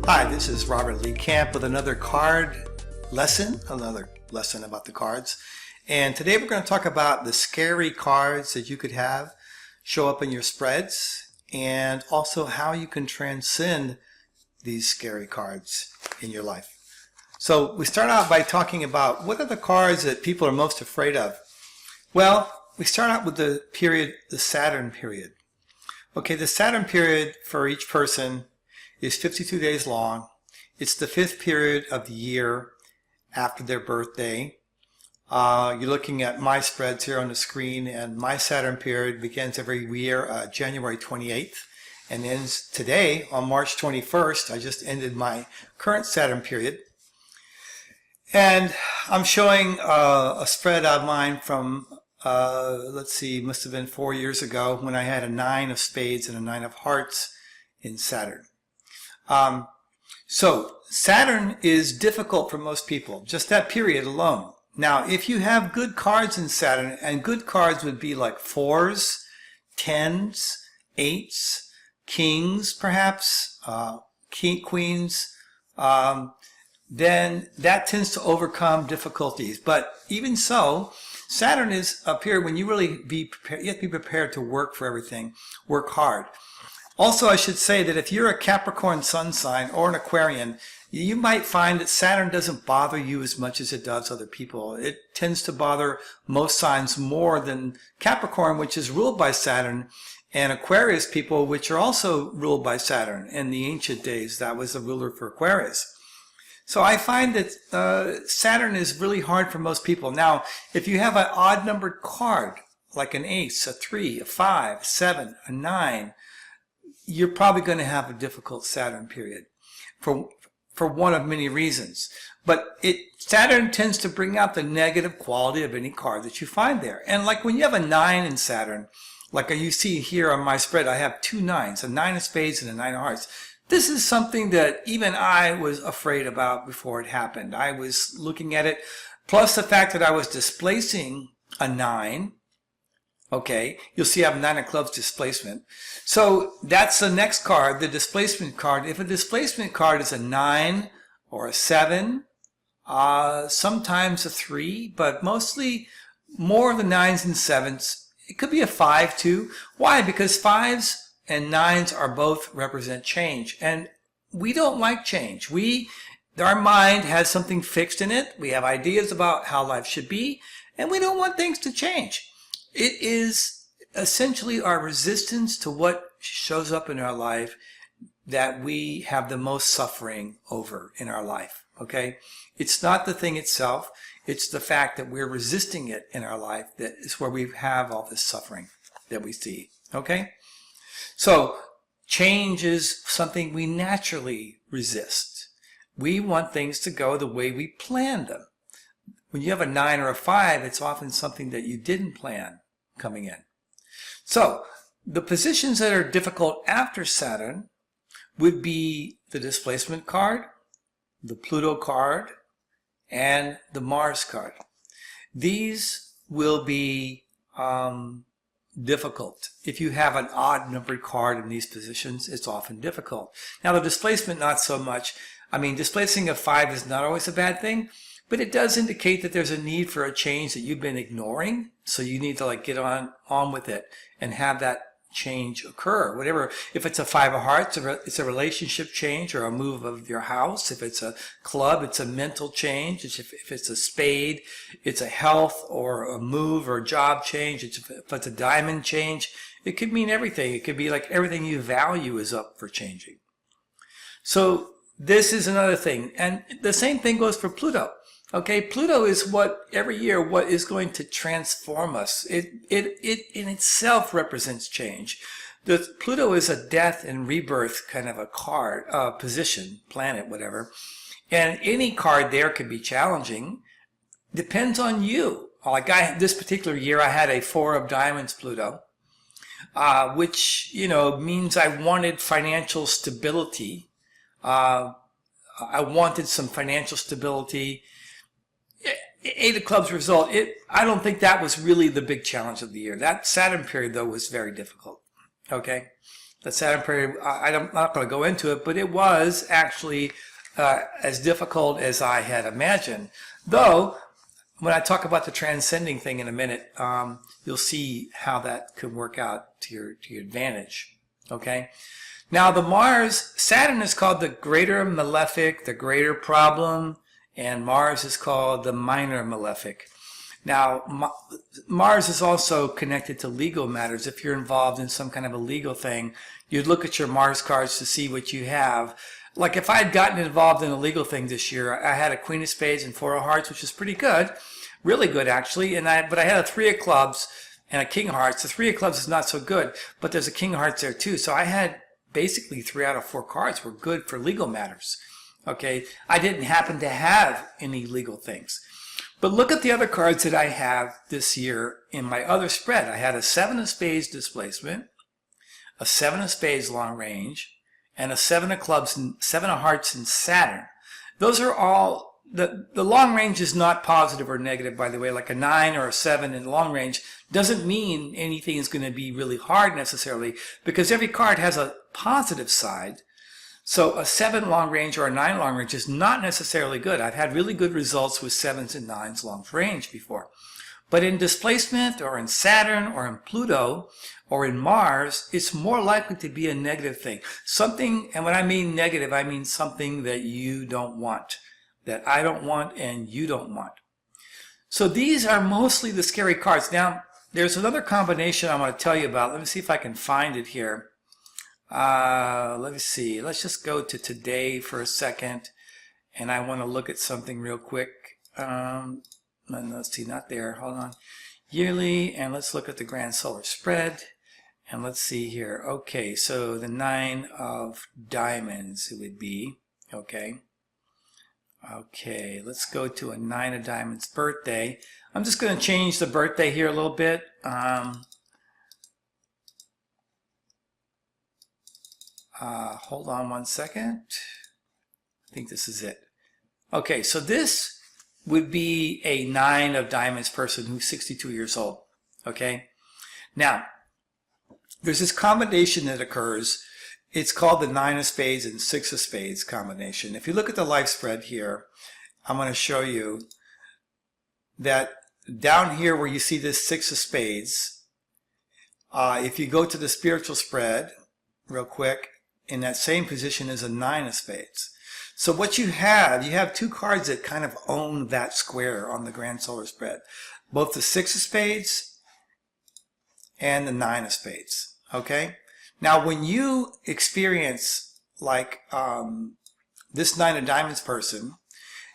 Hi, this is Robert Lee Camp with another lesson about the cards. And today we're going to talk about the scary cards that you could have show up in your spreads, and also how you can transcend these scary cards in your life. So we start out by talking about what are the cards that people are most afraid of. Well, we start out with the Saturn period. Okay, the Saturn period for each person is 52 days long. It's the 5th period of the year after their birthday. You're looking at my spreads here on the screen, and my Saturn period begins every year January 28th and ends today on March 21st. I just ended my current Saturn period. And I'm showing a spread of mine from, let's see, must have been 4 years ago, when I had a 9 of spades and a 9 of hearts in Saturn. So Saturn is difficult for most people, just that period alone. Now, if you have good cards in Saturn, and good cards would be like 4s, 10s, 8s, kings perhaps, queens, then that tends to overcome difficulties. But even so, Saturn is a period when you really you have to be prepared to work for everything, work hard. Also, I should say that if you're a Capricorn sun sign or an Aquarian, you might find that Saturn doesn't bother you as much as it does other people. It tends to bother most signs more than Capricorn, which is ruled by Saturn, and Aquarius people, which are also ruled by Saturn. In the ancient days, that was the ruler for Aquarius. So I find that Saturn is really hard for most people. Now, if you have an odd numbered card, like an ace, a 3, a 5, 7, a 9, you're probably going to have a difficult Saturn period for one of many reasons. But Saturn tends to bring out the negative quality of any card that you find there. And like when you have a 9 in Saturn, like you see here on my spread, I have 2 9s, a 9 of spades and a 9 of hearts. This is something that even I was afraid about before it happened. I was looking at it, plus the fact that I was displacing a 9. Okay, you'll see I have 9 of clubs displacement. So that's the next card, the displacement card. If a displacement card is a 9 or a 7, sometimes a 3, but mostly more of the 9s and 7s. It could be a 5 too. Why? Because 5s and 9s are both represent change. And we don't like change. Our mind has something fixed in it. We have ideas about how life should be, and we don't want things to change. It is essentially our resistance to what shows up in our life that we have the most suffering over in our life, okay? It's not the thing itself. It's the fact that we're resisting it in our life that is where we have all this suffering that we see, okay? So change is something we naturally resist. We want things to go the way we planned them. When you have a 9 or a 5, it's often something that you didn't plan coming in. So the positions that are difficult after Saturn would be the displacement card, the Pluto card, and the Mars card. These will be difficult. If you have an odd numbered card in these positions, it's often difficult. Now the displacement, not so much. I mean, displacing a 5 is not always a bad thing, but it does indicate that there's a need for a change that you've been ignoring. So you need to get on with it and have that change occur. Whatever, if it's a 5 of hearts, it's a relationship change or a move of your house. If it's a club, it's a mental change. If it's a spade, it's a health or a move or a job change. If it's a diamond change, it could mean everything. It could be like everything you value is up for changing. So this is another thing. And the same thing goes for Pluto. Okay, Pluto is what is going to transform us. It in itself represents change. Pluto is a death and rebirth kind of a card, position, planet, whatever. And any card there could be challenging. Depends on you. Like this particular year, I had a 4 of diamonds Pluto, which, means I wanted financial stability. I wanted some financial stability. 8 of clubs result, I don't think that was really the big challenge of the year. That Saturn period, though, was very difficult. Okay? the Saturn period, I'm not going to go into it, but it was actually as difficult as I had imagined. Though, when I talk about the transcending thing in a minute, you'll see how that could work out to your advantage. Okay? Now, the Mars, Saturn is called the greater malefic, the greater problem, and Mars is called the minor malefic. Now, Mars is also connected to legal matters. If you're involved in some kind of a legal thing, you'd look at your Mars cards to see what you have. Like if I had gotten involved in a legal thing this year, I had a Queen of Spades and Four of Hearts, which is pretty good, really good actually. But I had a Three of Clubs and a King of Hearts. The Three of Clubs is not so good, but there's a King of Hearts there too. So I had basically 3 out of 4 cards were good for legal matters. Okay, I didn't happen to have any legal things. But look at the other cards that I have this year in my other spread. I had a 7 of Spades displacement, a 7 of Spades long range, and a 7 of Clubs and 7 of Hearts in Saturn. Those are all, the long range is not positive or negative, by the way. Like a 9 or a 7 in long range doesn't mean anything is going to be really hard necessarily, because every card has a positive side. So a 7 long range or a 9 long range is not necessarily good. I've had really good results with 7s and 9s long range before. But in displacement or in Saturn or in Pluto or in Mars, it's more likely to be a negative thing. Something, and when I mean negative, I mean something that you don't want, that I don't want and you don't want. So these are mostly the scary cards. Now, there's another combination I want to tell you about. Let me see if I can find it here. Let me see. Let's just go to today for a second, and I want to look at something real quick. Let's see, not there. Hold on. Yearly, and let's look at the grand solar spread, and let's see here. Okay, so the 9 of diamonds it would be. Okay. Okay, let's go to a 9 of diamonds birthday. I'm just going to change the birthday here a little bit. Hold on one second. I think this is it. Okay, so this would be a 9 of diamonds person who's 62 years old. Okay, now there's this combination that occurs. It's called the 9 of spades and 6 of spades combination. If you look at the life spread here, I'm going to show you that down here where you see this 6 of spades, if you go to the spiritual spread real quick, in that same position is a 9 of spades. So what you have 2 cards that kind of own that square on the grand solar spread. Both the 6 of spades and the 9 of spades. Okay? Now when you experience like this 9 of diamonds person,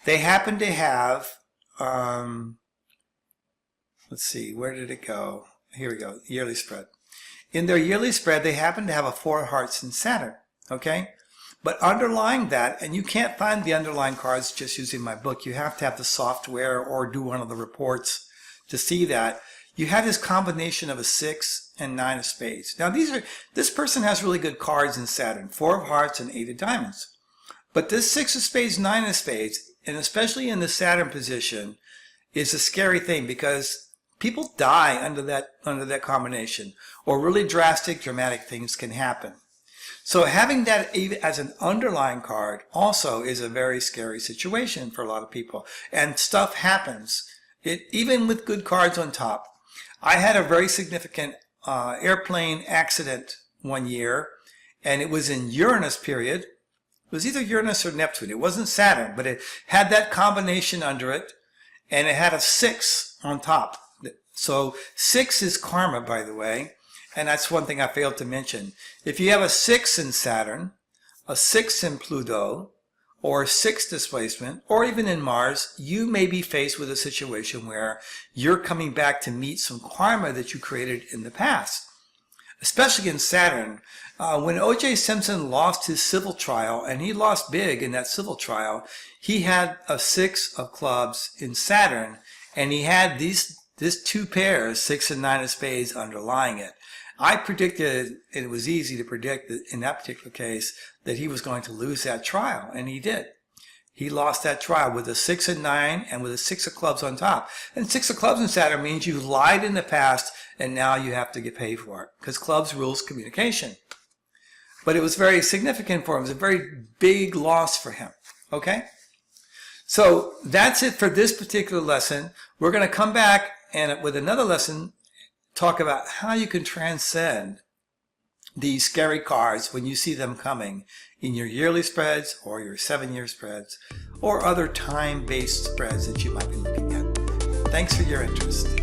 they happen to have, let's see, where did it go? Here we go, yearly spread. In their yearly spread, they happen to have a 4 of hearts in Saturn, okay? But underlying that, and you can't find the underlying cards just using my book. You have to have the software or do one of the reports to see that. You have this combination of a 6 and 9 of spades. Now, this person has really good cards in Saturn, 4 of hearts and 8 of diamonds. But this 6 of spades, 9 of spades, and especially in the Saturn position, is a scary thing because people die under that combination, or really drastic, dramatic things can happen. So having that as an underlying card also is a very scary situation for a lot of people. And stuff happens, even with good cards on top. I had a very significant airplane accident one year, and it was in Uranus period. It was either Uranus or Neptune. It wasn't Saturn, but it had that combination under it, and it had a 6 on top. So 6 is karma, by the way, and that's one thing I failed to mention. If you have a 6 in Saturn, a 6 in Pluto, or 6 displacement, or even in Mars, you may be faced with a situation where you're coming back to meet some karma that you created in the past. Especially in Saturn. When O.J. Simpson lost his civil trial, and he lost big in that civil trial, he had a 6 of clubs in Saturn, and he had these 2 pairs, 6 and 9 of spades, underlying it. I predicted, and it was easy to predict that in that particular case, that he was going to lose that trial, and he did. He lost that trial with a 6 and 9 and with a 6 of clubs on top. And 6 of clubs in Saturn means you lied in the past, and now you have to get paid for it, because clubs rules communication. but it was very significant for him. It was a very big loss for him. Okay? So that's it for this particular lesson. We're going to come back and with another lesson, talk about how you can transcend these scary cards when you see them coming in your yearly spreads or your 7-year spreads or other time-based spreads that you might be looking at. Thanks for your interest.